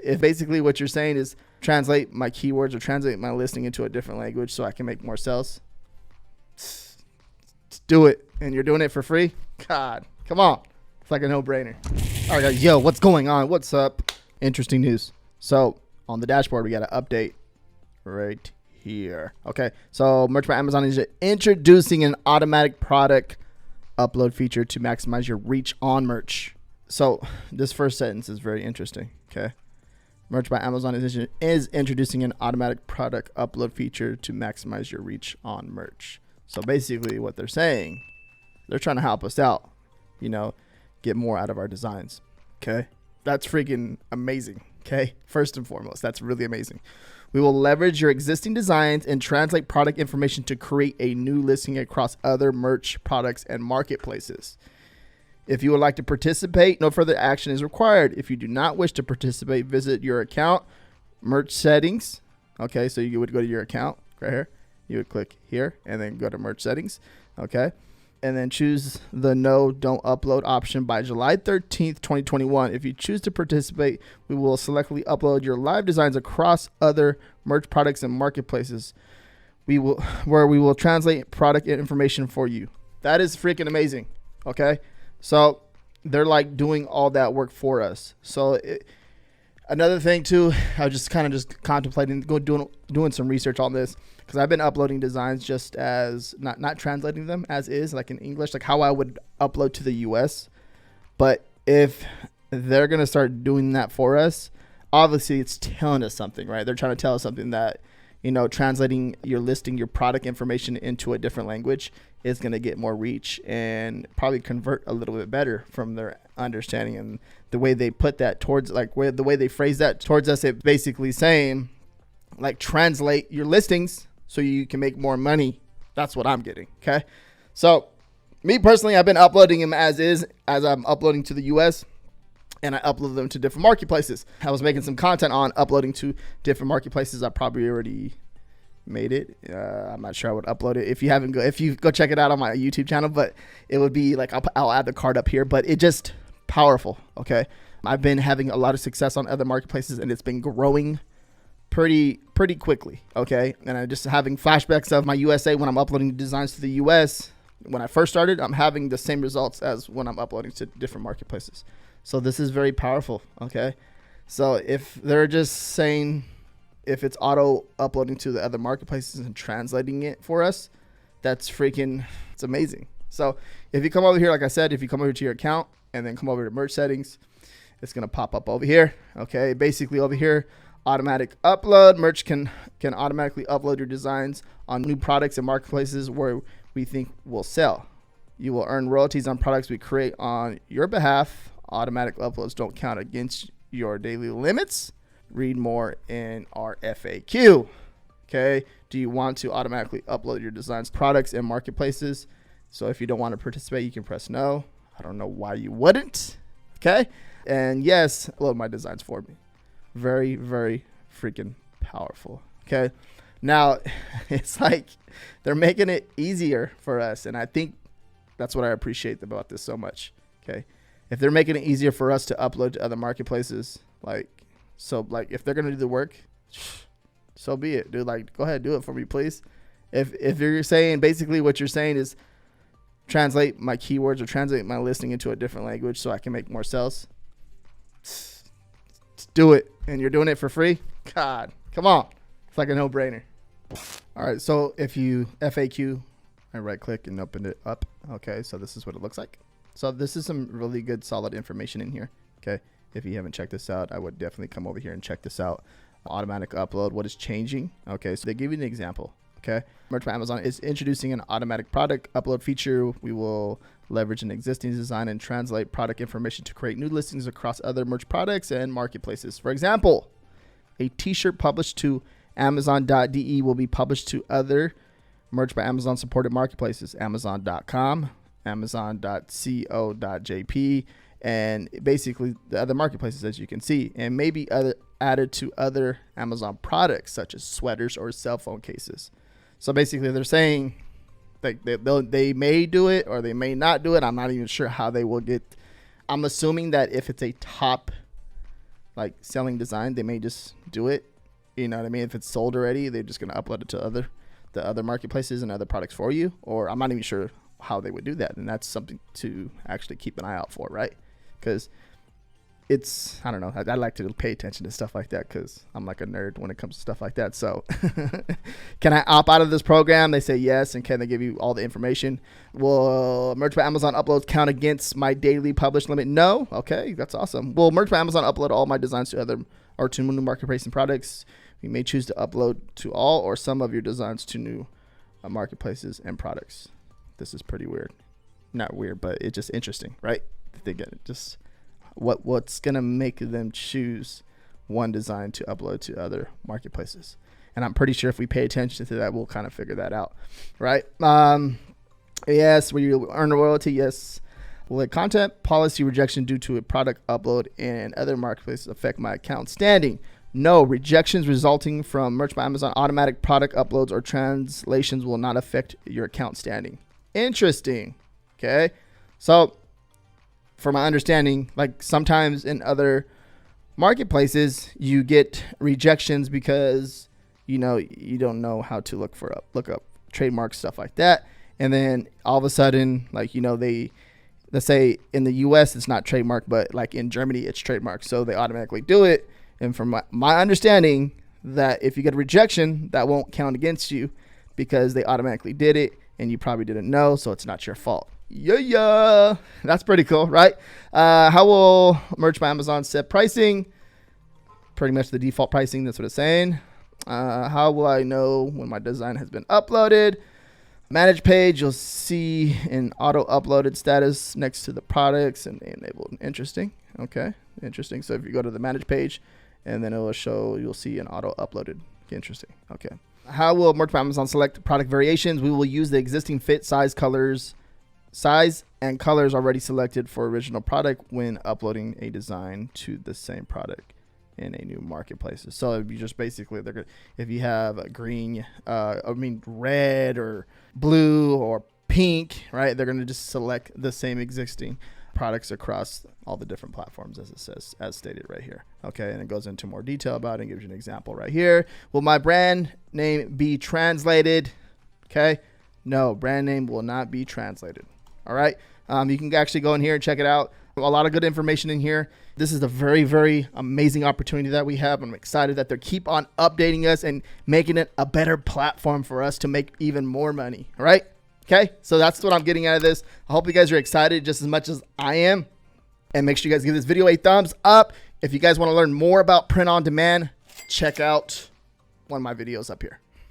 If basically what you're saying is translate my keywords or translate my listing into a different language so I can make more sales, do it. And you're doing it for free? God, come on. It's like a no-brainer. All right, guys. Yo, what's going on? What's up? Interesting news. So on the dashboard, we got an update right here. Okay, so Merch by Amazon is introducing an automatic product upload feature to maximize your reach on merch. So this first sentence is very interesting. Okay. Merch by Amazon is introducing an automatic product upload feature to maximize your reach on merch. So basically what they're saying, they're trying to help us out, get more out of our designs. Okay. That's freaking amazing. Okay. First and foremost, that's really amazing. We will leverage your existing designs and translate product information to create a new listing across other merch products and marketplaces. If you would like to participate, no further action is required. If you do not wish to participate, visit your account, merch settings. Okay, so you would go to your account right here. You would click here and then go to merch settings. Okay, and then choose the no, don't upload option by July 13th, 2021. If you choose to participate, we will selectively upload your live designs across other merch products and marketplaces. We will translate product information for you. That is freaking amazing. Okay. So they're like doing all that work for us. So another thing too, I was just kind of just contemplating doing some research on this because I've been uploading designs just as not translating them as is, like in English, like how I would upload to the US. But if they're going to start doing that for us, obviously it's telling us something, right? They're trying to tell us something that, translating your listing, your product information into a different language is going to get more reach and probably convert a little bit better from their understanding. And the way they put that towards, the way they phrase that towards us, it basically saying, translate your listings so you can make more money. That's what I'm getting. Okay. So me personally, I've been uploading them as is, as I'm uploading to the US, and I upload them to different marketplaces. I was making some content on uploading to different marketplaces. I probably already made it. I'm not sure I would upload it. If you go check it out on my YouTube channel, but it would be I'll add the card up here, but it just powerful. Okay. I've been having a lot of success on other marketplaces and it's been growing pretty quickly. Okay. And I'm just having flashbacks of my USA when I'm uploading designs to the US. When I first started, I'm having the same results as when I'm uploading to different marketplaces. So this is very powerful. Okay. So if they're just saying, if it's auto uploading to the other marketplaces and translating it for us, it's amazing. So if you come over here, like I said, if you come over to your account and then come over to merch settings, it's going to pop up over here. Okay. Basically over here, automatic upload. Merch can automatically upload your designs on new products and marketplaces where we think will sell. You will earn royalties on products we create on your behalf. Automatic uploads don't count against your daily limits. Read more in our FAQ. Okay. Do you want to automatically upload your designs, products, and marketplaces? So if you don't want to participate, you can press no. I don't know why you wouldn't. Okay. And yes, upload my designs for me. Very, very freaking powerful. Okay. Now it's like they're making it easier for us. And I think that's what I appreciate about this so much. Okay. If they're making it easier for us to upload to other marketplaces, if they're going to do the work, so be it, dude. Go ahead, do it for me, please. If you're saying, basically what you're saying is translate my keywords or translate my listing into a different language so I can make more sales, do it. And you're doing it for free? God, come on. It's like a no-brainer. All right, so if you FAQ, I right click and open it up. Okay, so this is what it looks like. So this is some really good, solid information in here. Okay. If you haven't checked this out, I would definitely come over here and check this out. Automatic upload, what is changing? Okay. So they give you an example. Okay. Merch by Amazon is introducing an automatic product upload feature. We will leverage an existing design and translate product information to create new listings across other merch products and marketplaces. For example, a t-shirt published to Amazon.de will be published to other Merch by Amazon supported marketplaces, Amazon.com, Amazon.co.jp, and basically the other marketplaces, as you can see, and maybe added to other Amazon products such as sweaters or cell phone cases. So basically they're saying they may do it or they may not do it. I'm not even sure how they will get. I'm assuming that if it's a top like selling design, they may just do it. You know what I mean? If it's sold already, they're just gonna upload it to the other marketplaces and other products for you. Or I'm not even sure how they would do that, and that's something to actually keep an eye out for, right? Because it's, I don't know, I like to pay attention to stuff like that because I'm like a nerd when it comes to stuff like that. So can I opt out of this program? They say yes. And can they give you all the information? Will Merch by Amazon uploads count against my daily publish limit? No. Okay, that's awesome. Will Merch by Amazon upload all my designs to other or to new marketplace and products? You may choose to upload to all or some of your designs to new marketplaces and products. This is pretty weird. Not weird, but it's just interesting, right? They get it. Just what's gonna make them choose one design to upload to other marketplaces. And I'm pretty sure if we pay attention to that, we'll kind of figure that out, right? Yes, will you earn a royalty? Yes. Will a content policy rejection due to a product upload in other marketplaces affect my account standing? No. Rejections resulting from Merch by Amazon automatic product uploads or translations will not affect your account standing. Interesting. Okay, so for my understanding, like sometimes in other marketplaces, you get rejections because, you know, you don't know how to look up trademarks, stuff like that. And then all of a sudden, like, you know, let's say in the US, it's not trademarked, but like in Germany, it's trademarked. So they automatically do it. And from my understanding, that if you get a rejection, that won't count against you because they automatically did it and you probably didn't know. So it's not your fault. Yeah, that's pretty cool, right? How will Merch by Amazon set pricing? Pretty much the default pricing. That's what it's saying. How will I know when my design has been uploaded? Manage page, you'll see an auto uploaded status next to the products and enabled. Interesting. Okay, interesting. So if you go to the manage page, and then it will show, you'll see an auto uploaded. Interesting. Okay. How will Merch by Amazon select product variations? We will use the existing fit, size and colors already selected for original product when uploading a design to the same product in a new marketplace. So you just basically, if you have a green, red or blue or pink, right? They're going to just select the same existing products across all the different platforms, as it says, as stated right here. Okay, and it goes into more detail about it and gives you an example right here. Will my brand name be translated? Okay, no, brand name will not be translated. All right. You can actually go in here and check it out. A lot of good information in here. This is a very, very amazing opportunity that we have. I'm excited that they keep on updating us and making it a better platform for us to make even more money. All right. Okay. So that's what I'm getting out of this. I hope you guys are excited just as much as I am. And make sure you guys give this video a thumbs up. If you guys want to learn more about print on demand, check out one of my videos up here.